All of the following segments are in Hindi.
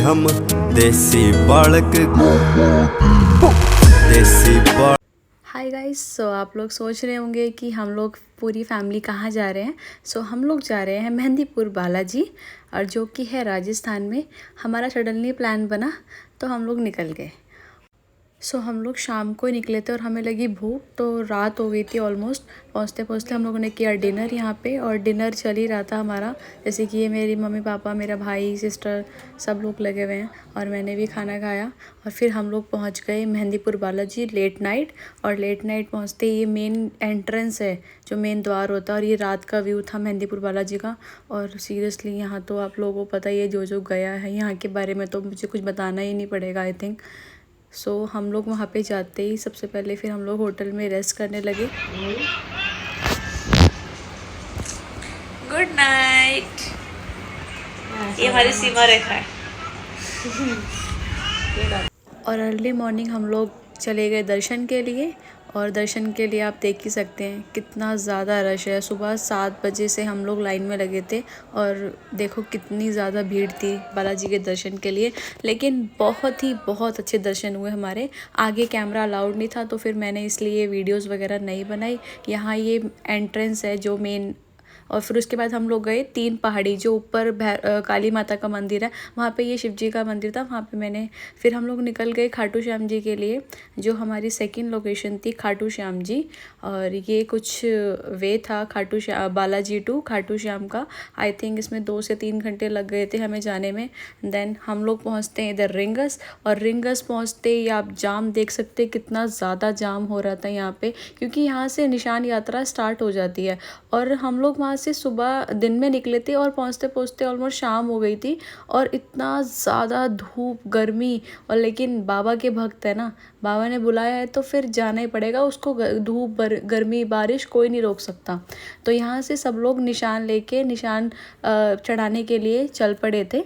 हम देसी बालक देसी बालक। हाय गाइस, सो आप लोग सोच रहे होंगे कि हम लोग पूरी फैमिली कहाँ जा रहे हैं। सो हम लोग जा रहे हैं मेहंदीपुर बालाजी, और जो कि है राजस्थान में। हमारा सडनली प्लान बना तो हम लोग निकल गए। सो हम लोग शाम को ही निकले थे और हमें लगी भूख, तो रात हो गई थी ऑलमोस्ट। पहुँचते पहुँचते हम लोगों ने किया डिनर यहाँ पे, और डिनर चल ही रहा था हमारा। जैसे कि ये मेरी मम्मी पापा, मेरा भाई, सिस्टर, सब लोग लगे हुए हैं, और मैंने भी खाना खाया। और फिर हम लोग पहुँच गए मेहंदीपुर बालाजी लेट नाइट। और लेट नाइट पहुँचते ये मेन एंट्रेंस है, जो मेन द्वार होता है, और ये रात का व्यू था मेहंदीपुर बालाजी का। और सीरियसली यहाँ तो आप लोगों को पता ही है, जो गया है यहाँ के बारे में तो मुझे कुछ बताना ही नहीं पड़ेगा आई थिंक। सो हम लोग वहाँ पे जाते ही सबसे पहले फिर हम लोग होटल में रेस्ट करने लगे। Good night. ये हमारी सीमा रेखा है। और अर्ली मॉर्निंग हम लोग चले गए दर्शन के लिए। और दर्शन के लिए आप देख ही सकते हैं कितना ज़्यादा रश है। सुबह 7 बजे से हम लोग लाइन में लगे थे, और देखो कितनी ज़्यादा भीड़ थी बालाजी के दर्शन के लिए। लेकिन बहुत अच्छे दर्शन हुए हमारे। आगे कैमरा अलाउड नहीं था, तो फिर मैंने इसलिए वीडियोस वगैरह नहीं बनाई। यहाँ ये एंट्रेंस है जो मेन। और फिर उसके बाद हम लोग गए 3 पहाड़ी, जो ऊपर काली माता का मंदिर है, वहाँ पे ये शिव जी का मंदिर था, वहाँ पे फिर हम लोग निकल गए खाटू श्याम जी के लिए, जो हमारी सेकंड लोकेशन थी खाटू श्याम जी। और ये कुछ वे था बालाजी टू खाटू श्याम का। आई थिंक इसमें 2 से 3 घंटे लग गए थे हमें जाने में। देन हम लोग पहुँचते हैं इधर रिंगस, और रिंगस पहुँचते ही आप जाम देख सकते हैं, कितना ज़्यादा जाम हो रहा था यहाँ पे, क्योंकि यहाँ से निशान यात्रा स्टार्ट हो जाती है। और हम लोग वहाँ से सुबह दिन में निकले थे, और पहुँचते पहुँचते ऑलमोस्ट शाम हो गई थी, और इतना ज़्यादा धूप गर्मी। और लेकिन बाबा के भक्त है ना, बाबा ने बुलाया है तो फिर जाना ही पड़ेगा उसको। धूप गर्मी बारिश कोई नहीं रोक सकता। तो यहाँ से सब लोग निशान चढ़ाने के लिए चल पड़े थे।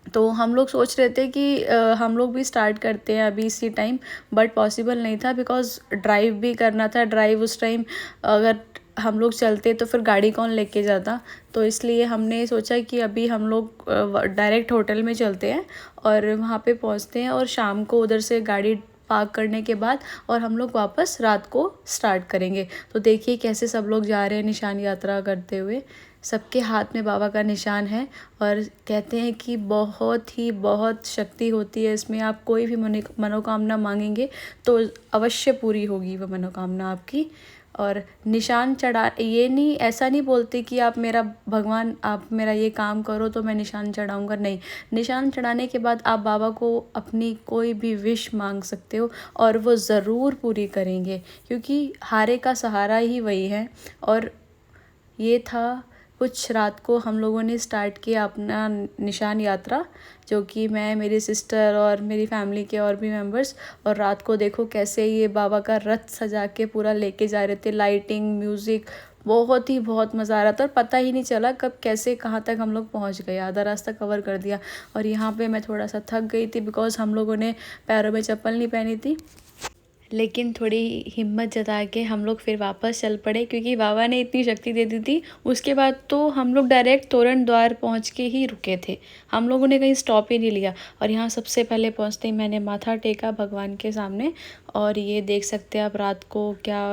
तो हम लोग सोच रहे थे कि हम लोग भी स्टार्ट करते हैं अभी इसी टाइम, बट पॉसिबल नहीं था, बिकॉज़ ड्राइव भी करना था। ड्राइव उस टाइम अगर हम लोग चलते तो फिर गाड़ी कौन लेके जाता। तो इसलिए हमने सोचा कि अभी हम लोग डायरेक्ट होटल में चलते हैं, और वहाँ पे पहुँचते हैं, और शाम को उधर से गाड़ी पार्क करने के बाद और हम लोग वापस रात को स्टार्ट करेंगे। तो देखिए कैसे सब लोग जा रहे हैं निशान यात्रा करते हुए। सबके हाथ में बाबा का निशान है, और कहते हैं कि बहुत शक्ति होती है इसमें। आप कोई भी मनोकामना मांगेंगे तो अवश्य पूरी होगी वह मनोकामना आपकी। और निशान चढ़ा ऐसा नहीं बोलते कि आप मेरा भगवान, आप मेरा ये काम करो तो मैं निशान चढ़ाऊँगा। नहीं, निशान चढ़ाने के बाद आप बाबा को अपनी कोई भी विश मांग सकते हो, और वो ज़रूर पूरी करेंगे, क्योंकि हारे का सहारा ही वही है। और ये था कुछ रात को हम लोगों ने स्टार्ट किया अपना निशान यात्रा, जो कि मैं, मेरी सिस्टर और मेरी फैमिली के और भी मेंबर्स। और रात को देखो कैसे ये बाबा का रथ सजा के पूरा लेके जा रहे थे। लाइटिंग, म्यूज़िक, बहुत मज़ा आ रहा था, और पता ही नहीं चला कब कैसे कहाँ तक हम लोग पहुँच गए। आधा रास्ता कवर कर दिया। और यहाँ पे मैं थोड़ा सा थक गई थी, बिकॉज़ हम लोगों ने पैरों में चप्पल नहीं पहनी थी। लेकिन थोड़ी हिम्मत जता के हम लोग फिर वापस चल पड़े, क्योंकि बाबा ने इतनी शक्ति दे दी थी। उसके बाद तो हम लोग डायरेक्ट तोरण द्वार पहुंच के ही रुके थे, हम लोगों ने कहीं स्टॉप ही नहीं लिया। और यहाँ सबसे पहले पहुंचते ही मैंने माथा टेका भगवान के सामने। और ये देख सकते हैं आप रात को क्या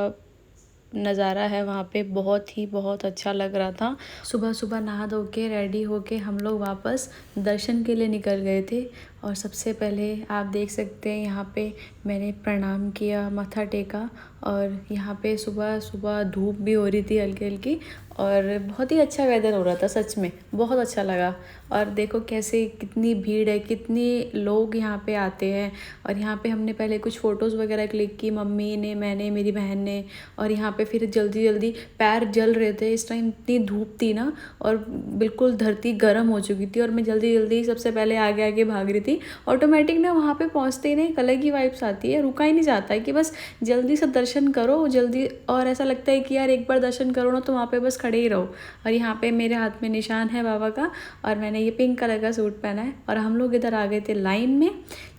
नज़ारा है वहाँ पे, बहुत अच्छा लग रहा था। सुबह सुबह नहा धो के रेडी होके हम लोग वापस दर्शन के लिए निकल गए थे। और सबसे पहले आप देख सकते हैं यहाँ पे मैंने प्रणाम किया, माथा टेका। और यहाँ पे सुबह सुबह धूप भी हो रही थी हल्की हल्की, और बहुत ही अच्छा वेदर हो रहा था, सच में बहुत अच्छा लगा। और देखो कैसे कितनी भीड़ है, कितने लोग यहाँ पे आते हैं। और यहाँ पे हमने पहले कुछ फ़ोटोज़ वगैरह क्लिक की, मम्मी ने, मैंने, मेरी बहन ने। और यहाँ पे फिर जल्दी पैर जल रहे थे, इस टाइम इतनी धूप थी ना, और बिल्कुल धरती गर्म हो चुकी थी। और मैं जल्दी सबसे पहले आगे भाग रही थी। ऑटोमेटिक ना वहाँ पे पहुँचते ही ना एक अलग ही वाइब्स आती है, रुका ही नहीं जाता है कि बस जल्दी से दर्शन करो जल्दी। और ऐसा लगता है कि यार एक बार दर्शन करो ना तो वहाँ पे बस खड़े ही रहो। और यहाँ पे मेरे हाथ में निशान है बाबा का, और मैंने ये पिंक कलर का सूट पहना है। और हम लोग इधर आ गए थे लाइन में,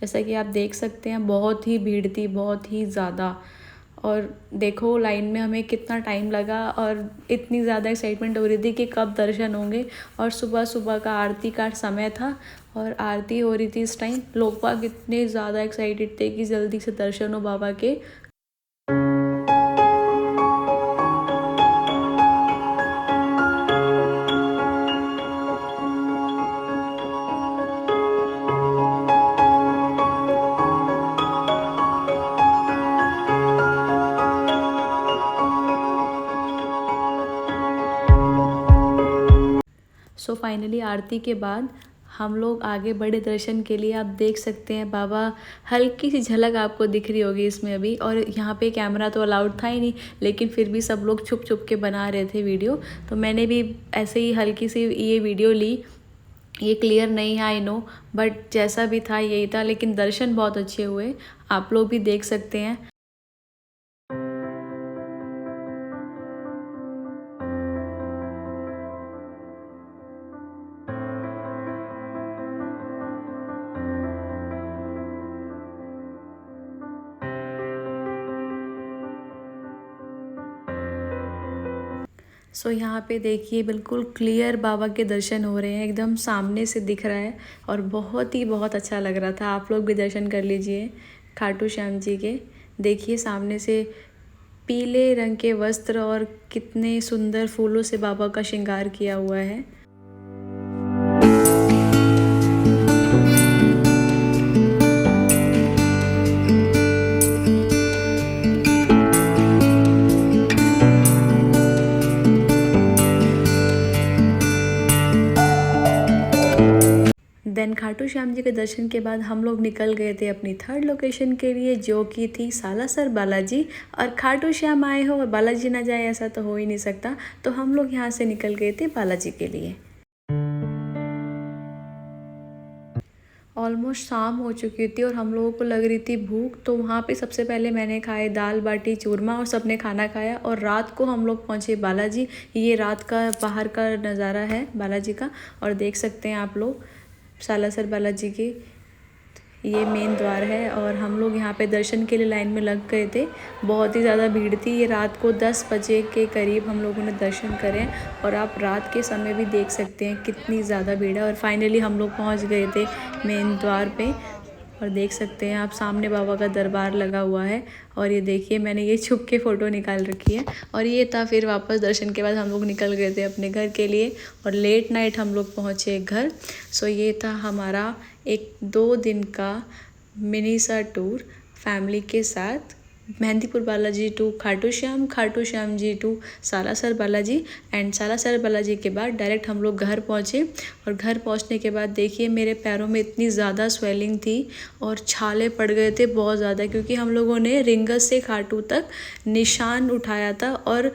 जैसा कि आप देख सकते हैं बहुत ही भीड़ थी, बहुत ही ज़्यादा। और देखो लाइन में हमें कितना टाइम लगा, और इतनी ज़्यादा एक्साइटमेंट हो रही थी कि कब दर्शन होंगे। और सुबह सुबह का आरती का समय था, और आरती हो रही थी इस टाइम। लोग बाग इतने ज़्यादा एक्साइटेड थे कि जल्दी से दर्शन हो बाबा के। सो फाइनली आरती के बाद हम लोग आगे बढ़े दर्शन के लिए। आप देख सकते हैं बाबा, हल्की सी झलक आपको दिख रही होगी इसमें अभी। और यहाँ पे कैमरा तो अलाउड था ही नहीं, लेकिन फिर भी सब लोग छुप छुप के बना रहे थे वीडियो। तो मैंने भी ऐसे ही हल्की सी ये वीडियो ली। ये क्लियर नहीं है आई नो, बट जैसा भी था यही था। लेकिन दर्शन बहुत अच्छे हुए, आप लोग भी देख सकते हैं। सो यहाँ पे देखिए बिल्कुल क्लियर बाबा के दर्शन हो रहे हैं, एकदम सामने से दिख रहा है और बहुत अच्छा लग रहा था। आप लोग भी दर्शन कर लीजिए खाटू श्याम जी के। देखिए सामने से पीले रंग के वस्त्र और कितने सुंदर फूलों से बाबा का श्रृंगार किया हुआ है। देन खाटू श्याम जी के दर्शन के बाद हम लोग निकल गए थे अपनी थर्ड लोकेशन के लिए, जो कि थी सालासर बालाजी। और खाटू श्याम आए हो और बालाजी ना जाए ऐसा तो हो ही नहीं सकता। तो हम लोग यहाँ से निकल गए थे बालाजी के लिए। ऑलमोस्ट शाम हो चुकी थी और हम लोगों को लग रही थी भूख। तो वहाँ पे सबसे पहले मैंने खाए दाल बाटी चूरमा और सबने खाना खाया। और रात को हम लोग पहुँचे बालाजी। ये रात का बाहर का नज़ारा है बालाजी का, और देख सकते हैं आप लोग सालासर बालाजी के ये मेन द्वार है। और हम लोग यहाँ पे दर्शन के लिए लाइन में लग गए थे। बहुत ही ज़्यादा भीड़ थी। ये रात को 10 बजे के करीब हम लोगों ने दर्शन करे, और आप रात के समय भी देख सकते हैं कितनी ज़्यादा भीड़ है। और फाइनली हम लोग पहुँच गए थे मेन द्वार पे। और देख सकते हैं आप सामने बाबा का दरबार लगा हुआ है। और ये देखिए मैंने ये छुप के फ़ोटो निकाल रखी है। और ये था फिर वापस दर्शन के बाद हम लोग निकल गए थे अपने घर के लिए, और लेट नाइट हम लोग पहुँचे घर। सो ये था हमारा एक 2 दिन का मिनी सा टूर फैमिली के साथ, Mehandipur Balaji to Khatu Shyam ji to Salasar Balaji. And Salasar Balaji के बाद डायरेक्ट हम लोग घर पहुँचे। और घर पहुँचने के बाद देखिए मेरे पैरों में इतनी ज़्यादा स्वेलिंग थी और छाले पड़ गए थे बहुत ज़्यादा, क्योंकि हम लोगों ने रिंगस से खाटू तक निशान उठाया था, और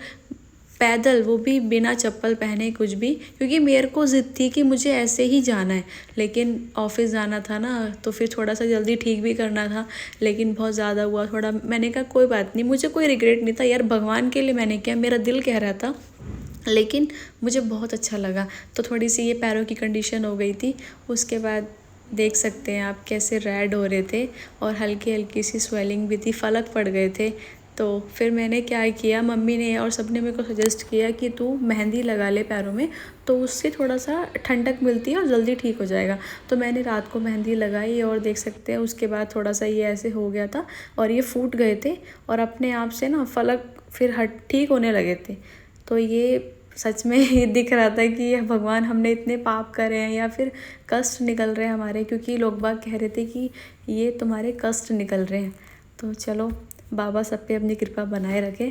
पैदल, वो भी बिना चप्पल पहने कुछ भी, क्योंकि मेरे को ज़िद थी कि मुझे ऐसे ही जाना है। लेकिन ऑफिस जाना था ना, तो फिर थोड़ा सा जल्दी ठीक भी करना था। लेकिन बहुत ज़्यादा हुआ थोड़ा। मैंने कहा कोई बात नहीं, मुझे कोई रिग्रेट नहीं था यार, भगवान के लिए मैंने किया, मेरा दिल कह रहा था। लेकिन मुझे बहुत अच्छा लगा। तो थोड़ी सी ये पैरों की कंडीशन हो गई थी। उसके बाद देख सकते हैं आप कैसे रेड हो रहे थे और हल्की हल्की सी स्वेलिंग भी थी, फलक पड़ गए थे। तो फिर मैंने क्या किया, मम्मी ने और सबने मेरे को सजेस्ट किया कि तू मेहंदी लगा ले पैरों में, तो उससे थोड़ा सा ठंडक मिलती है और जल्दी ठीक हो जाएगा। तो मैंने रात को मेहंदी लगाई और देख सकते हैं उसके बाद थोड़ा सा ये ऐसे हो गया था और ये फूट गए थे और अपने आप से ना फलक फिर ठीक होने लगे थे। तो ये सच में ये दिख रहा था कि ये भगवान हमने इतने पाप करे हैं या फिर कष्ट निकल रहे हैं हमारे, क्योंकि लोग बाग कह रहे थे कि ये तुम्हारे कष्ट निकल रहे हैं। तो चलो बाबा सब पे अपनी कृपा बनाए रखे।